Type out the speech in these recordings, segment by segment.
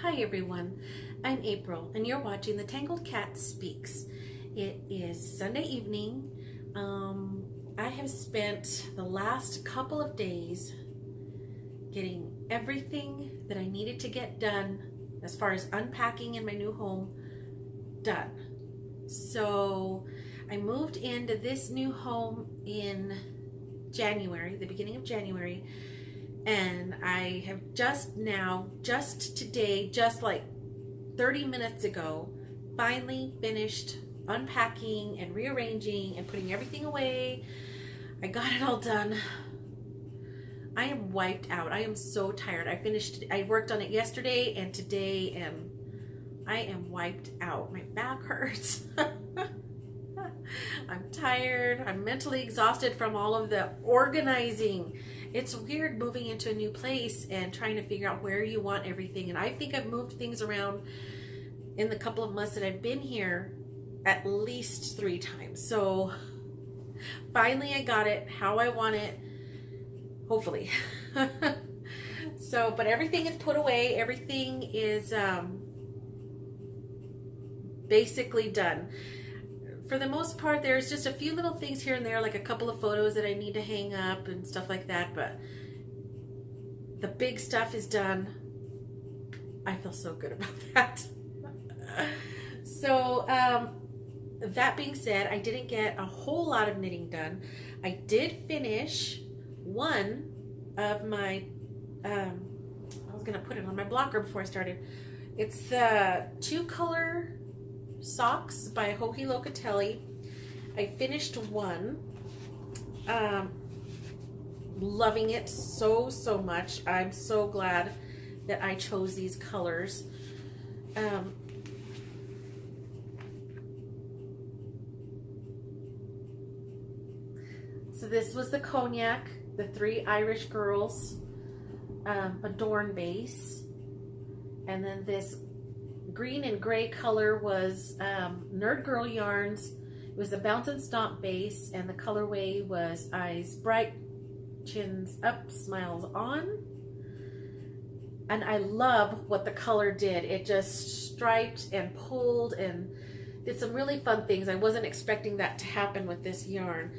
Hi everyone, I'm April and you're watching the Tangled Cat Speaks. It is Sunday evening. I have spent the last couple of days getting everything that I needed to get done as far as unpacking in my new home done. So I moved into this new home in January, the beginning of January, and I have just today, just like 30 minutes ago, finally finished unpacking and rearranging and putting everything away. I got it all done. I am wiped out. I am so tired. I worked on it yesterday and today, and I am wiped out. My back hurts. I'm tired. I'm mentally exhausted from all of the organizing. It's weird moving into a new place and trying to figure out where you want everything. And I think I've moved things around in the couple of months that I've been here at least 3 times. So finally I got it how I want it, hopefully. But everything is put away. Everything is basically done. For the most part, there's just a few little things here and there, like a couple of photos that I need to hang up and stuff like that, but the big stuff is done. I feel so good about that. So, that being said, I didn't get a whole lot of knitting done. I did finish one of my, I was going to put it on my blocker before I started. It's the 2-color socks by Hohi Locatelli. I finished one. Loving it so much. I'm so glad that I chose these colors. So this was the cognac, the 3 Irish girls, adorn base, and then this green and gray color was Nerd Girl Yarns. It was the Bounce and Stomp base, and the colorway was Eyes Bright, Chins Up, Smiles On. And I love what the color did. It just striped and pulled and did some really fun things. I wasn't expecting that to happen with this yarn,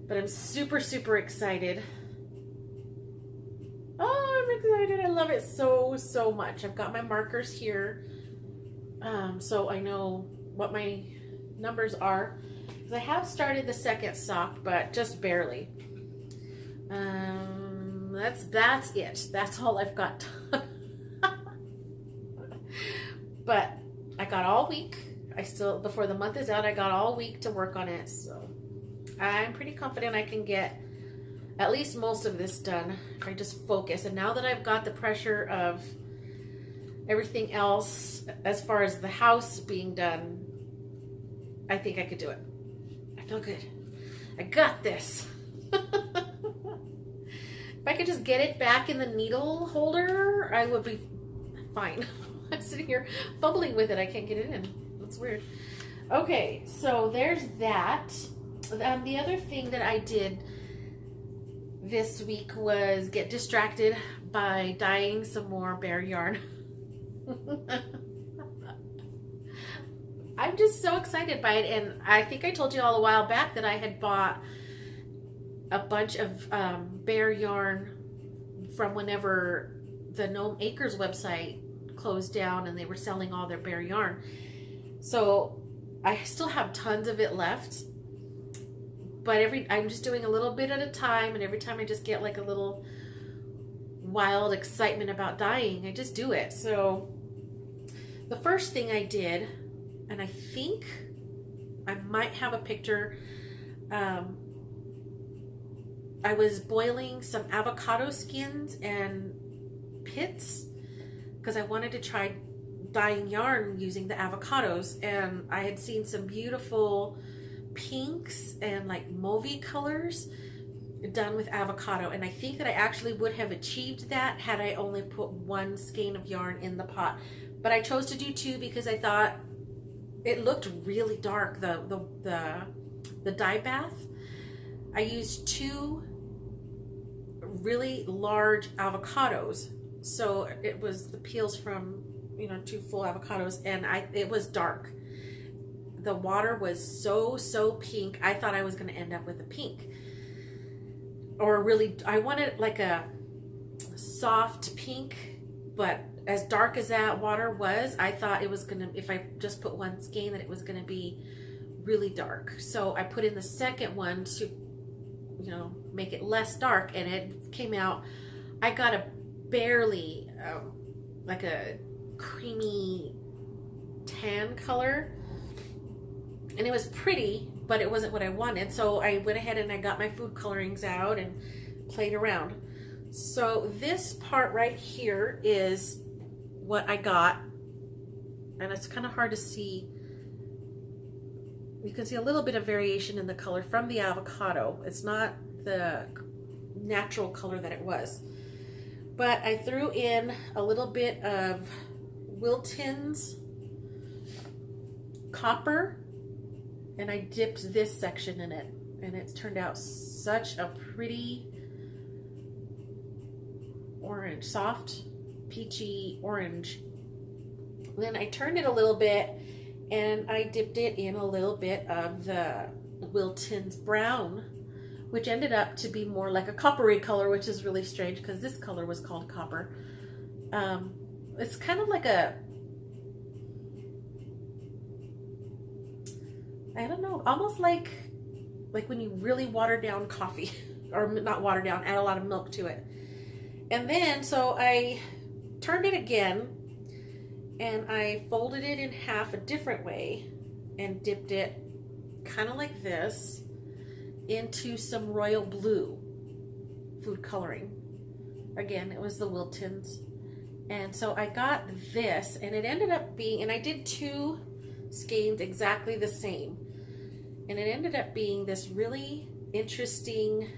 but I'm super excited. Oh, I'm excited. I love it so much. I've got my markers here, so I know what my numbers are. Because I have started the second sock, but just barely. That's it. That's all I've got done. But I got all week. Before the month is out, I got all week to work on it. So I'm pretty confident I can get at least most of this done if I just focus. And now that I've got the pressure of everything else as far as the house being done, I think I could do it. I feel good. I got this. If I could just get it back in the needle holder, I would be fine. I'm sitting here fumbling with it. I can't get it in. That's weird. Okay, so there's that. The other thing that I did this week was get distracted by dyeing some more bear yarn. I'm just so excited by it, and I think I told you all a while back that I had bought a bunch of bear yarn from whenever the Gnome Acres website closed down and they were selling all their bear yarn. So I still have tons of it left. But I'm just doing a little bit at a time, and every time I just get like a little wild excitement about dyeing, I just do it. So the first thing I did, and I think I might have a picture, I was boiling some avocado skins and pits because I wanted to try dyeing yarn using the avocados, and I had seen some beautiful pinks and like mauvey colors done with avocado, and I think that I actually would have achieved that had I only put 1 skein of yarn in the pot, but I chose to do 2 because I thought it looked really dark, the dye bath. I used 2 really large avocados So it was the peels from, you know, 2 full avocados, and it was dark. The water was so pink. I thought I was going to end up with a pink. Or really, I wanted like a soft pink, but as dark as that water was, I thought it was going to, if I just put one skein, that it was going to be really dark. So I put in the second one to, you know, make it less dark, and it came out, I got a barely like a creamy tan color, and it was pretty, but it wasn't what I wanted. So I went ahead and I got my food colorings out and played around. So this part right here is what I got, and it's kind of hard to see. You can see a little bit of variation in the color from the avocado. It's not the natural color that it was. But I threw in a little bit of Wilton's copper, and I dipped this section in it, and it's turned out such a pretty orange, soft, peachy orange. Then I turned it a little bit, and I dipped it in a little bit of the Wilton's brown, which ended up to be more like a coppery color, which is really strange because this color was called copper. It's kind of like a, I don't know, almost like when you really water down coffee, or not water down, add a lot of milk to it. And then, so I turned it again, and I folded it in half a different way and dipped it kind of like this into some royal blue food coloring. Again, it was the Wilton's. And so I got this, and it ended up being, and I did 2 skeins exactly the same. And it ended up being this really interesting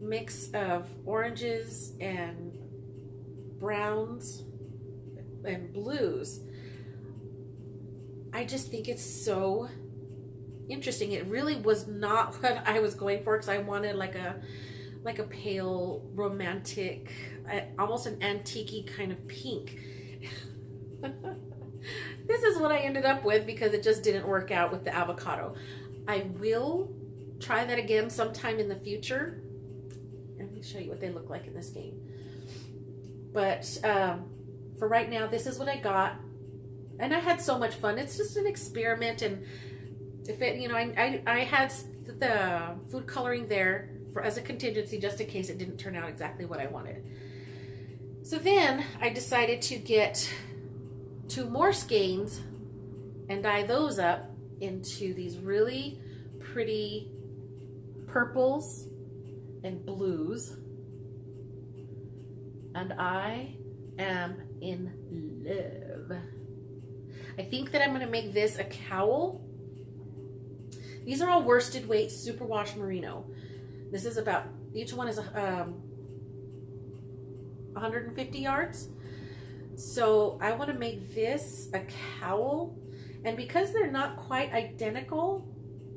mix of oranges and browns and blues. I just think it's so interesting. It really was not what I was going for, because I wanted like a pale, romantic, almost an antique-y kind of pink. This is what I ended up with because it just didn't work out with the avocado. I will try that again sometime in the future. Let me show you what they look like in this game. But for right now, this is what I got. And I had so much fun. It's just an experiment, and if it, you know, I had the food coloring there as a contingency, just in case it didn't turn out exactly what I wanted. So then I decided to get 2 more skeins and dye those up into these really pretty purples and blues. And I am in love. I think that I'm going to make this a cowl. These are all worsted weight superwash merino. This is about, each one is 150 yards. So I want to make this a cowl, and because they're not quite identical,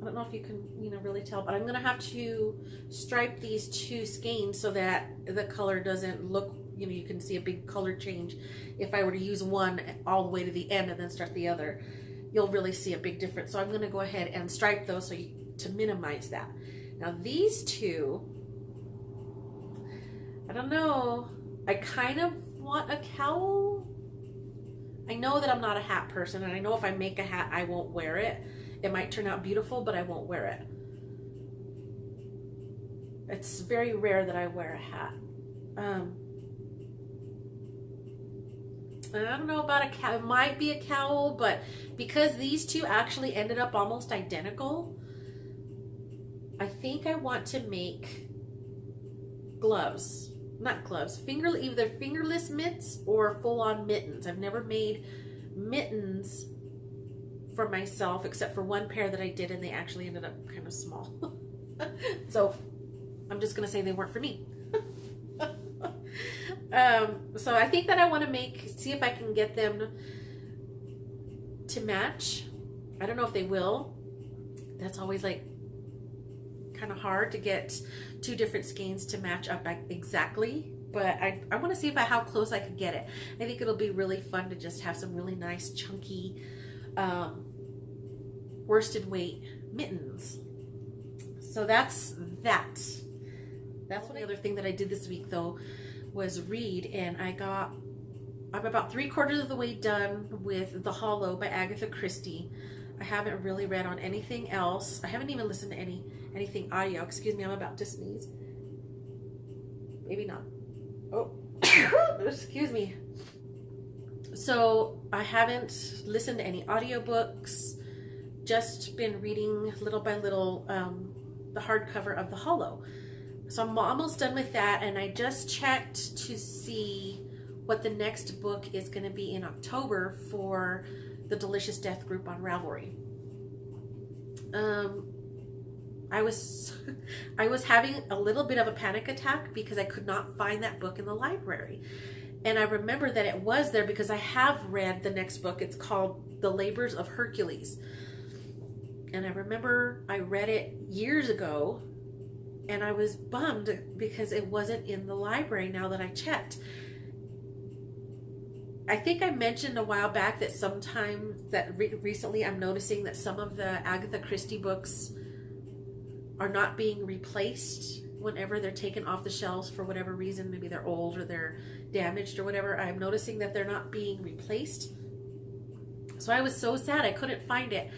I don't know if you can, you know, really tell, but I'm going to have to stripe these 2 skeins so that the color doesn't look, you know, you can see a big color change. If I were to use one all the way to the end and then start the other, you'll really see a big difference. So I'm going to go ahead and stripe those to minimize that. Now these 2, I don't know, I kind of want a cowl. I know that I'm not a hat person, and I know if I make a hat, I won't wear it. It might turn out beautiful, but I won't wear it. It's very rare that I wear a hat. I don't know about a cowl. It might be a cowl, but because these 2 actually ended up almost identical, I think I want to make gloves. Not gloves, either fingerless mitts or full-on mittens. I've never made mittens for myself except for one pair that I did, and they actually ended up kind of small. So I'm just gonna say they weren't for me. So I think that I want to see if I can get them to match. I don't know if they will. That's always like kind of hard to get 2 different skeins to match up exactly. but I want to see how close I can get it. I think it'll be really fun to just have some really nice chunky worsted weight mittens. So that's that. That's one other thing that I did this week though was read, and I'm about 3/4 of the way done with The Hollow by Agatha Christie. I haven't really read on anything else. I haven't even listened to anything audio. Excuse me, I'm about to sneeze. Maybe not. Oh, excuse me. So I haven't listened to any audiobooks, just been reading little by little the hardcover of The Hollow. So I'm almost done with that, and I just checked to see what the next book is going to be in October for the Delicious Death group on Ravelry. I was having a little bit of a panic attack because I could not find that book in the library. And I remember that it was there because I have read the next book. It's called The Labors of Hercules. And I remember I read it years ago, and I was bummed because it wasn't in the library now that I checked. I think I mentioned a while back that recently I'm noticing that some of the Agatha Christie books are not being replaced whenever they're taken off the shelves for whatever reason. Maybe they're old or they're damaged or whatever. I'm noticing that they're not being replaced. So I was so sad I couldn't find it.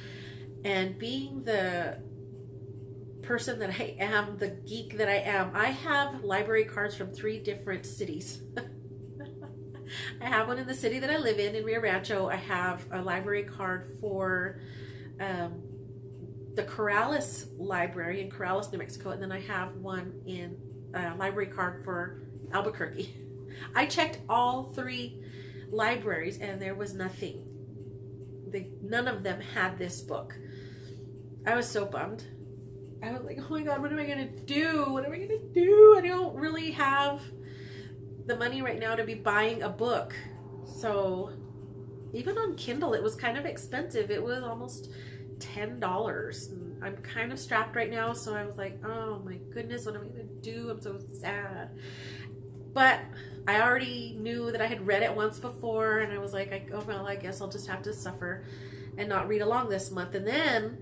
And being the person that I am, the geek that I am, I have library cards from 3 different cities. I have one in the city that I live in Rio Rancho. I have a library card for the Corrales Library in Corrales, New Mexico, and then I have one in library card for Albuquerque. I checked all 3 libraries and there was nothing. None of them had this book. I was so bummed. I was like, oh my God, what am I going to do? What am I going to do? I don't really have the money right now to be buying a book. So even on Kindle, it was kind of expensive. It was almost $10. And I'm kind of strapped right now. So I was like, oh my goodness, what am I going to do? I'm so sad. But I already knew that I had read it once before. And I was like, oh, well, I guess I'll just have to suffer and not read along this month. And then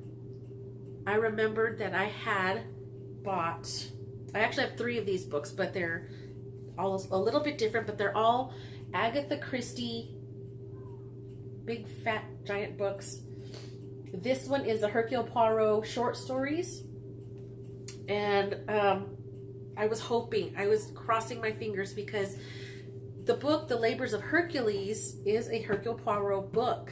I remembered that I had bought, I actually have 3 of these books, but they're all a little bit different, but they're all Agatha Christie big fat giant books. This one is the Hercule Poirot short stories, and I was hoping, I was crossing my fingers, because the book The Labors of Hercules is a Hercule Poirot book,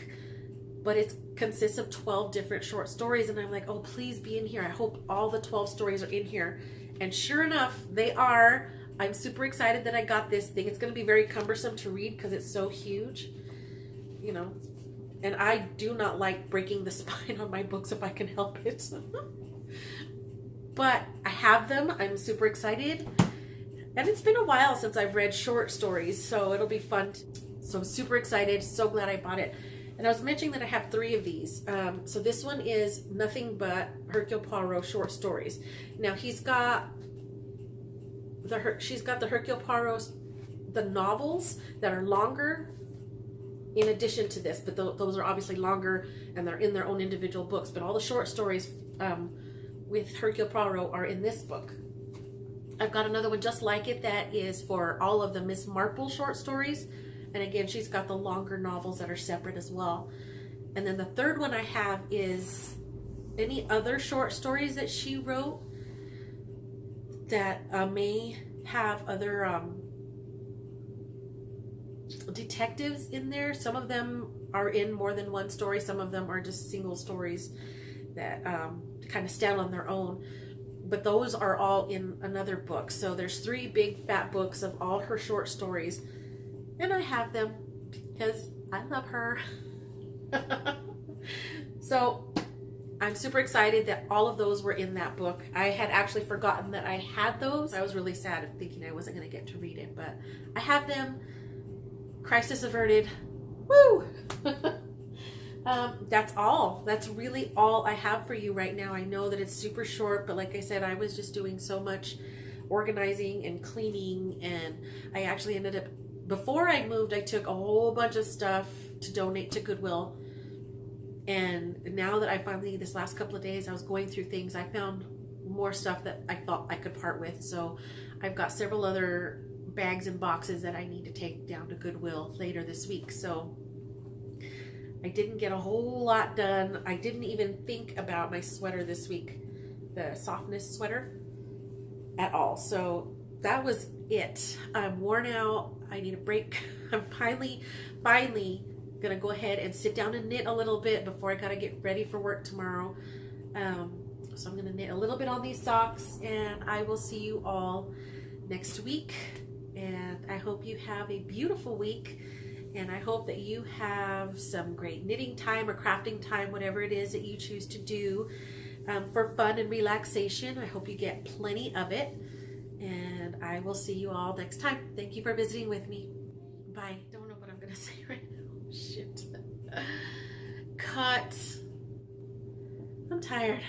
but it consists of 12 different short stories, and I'm like, oh, please be in here. I hope all the 12 stories are in here. And sure enough, they are. I'm super excited that I got this thing. It's going to be very cumbersome to read because it's so huge, you know, and I do not like breaking the spine on my books if I can help it. But I have them. I'm super excited. And it's been a while since I've read short stories, so it'll be fun. So I'm super excited. So glad I bought it. And I was mentioning that I have 3 of these. So this one is nothing but Hercule Poirot short stories. Now she's got the Hercule Poirot, the novels that are longer in addition to this, but those are obviously longer and they're in their own individual books. But all the short stories with Hercule Poirot are in this book. I've got another one just like it that is for all of the Miss Marple short stories. And again, she's got the longer novels that are separate as well. And then the third one I have is any other short stories that she wrote that may have other detectives in there. Some of them are in more than one story. Some of them are just single stories that kind of stand on their own. But those are all in another book. So there's 3 big fat books of all her short stories. And I have them because I love her. So I'm super excited that all of those were in that book. I had actually forgotten that I had those. I was really sad thinking I wasn't going to get to read it, but I have them. Crisis averted. Woo! That's all. That's really all I have for you right now. I know that it's super short, but like I said, I was just doing so much organizing and cleaning, and I actually ended up, before I moved, I took a whole bunch of stuff to donate to Goodwill. And now that I finally, this last couple of days, I was going through things, I found more stuff that I thought I could part with. So I've got several other bags and boxes that I need to take down to Goodwill later this week. So I didn't get a whole lot done. I didn't even think about my sweater this week, the softness sweater, at all. So that was it. I'm worn out. I need a break. I'm finally gonna go ahead and sit down and knit a little bit before I gotta get ready for work tomorrow. So I'm gonna knit a little bit on these socks, and I will see you all next week. And I hope you have a beautiful week, and I hope that you have some great knitting time or crafting time, whatever it is that you choose to do for fun and relaxation. I hope you get plenty of it, and I will see you all next time. Thank you for visiting with me. Bye. Don't know what I'm gonna say right now. Shit. Cut. I'm tired.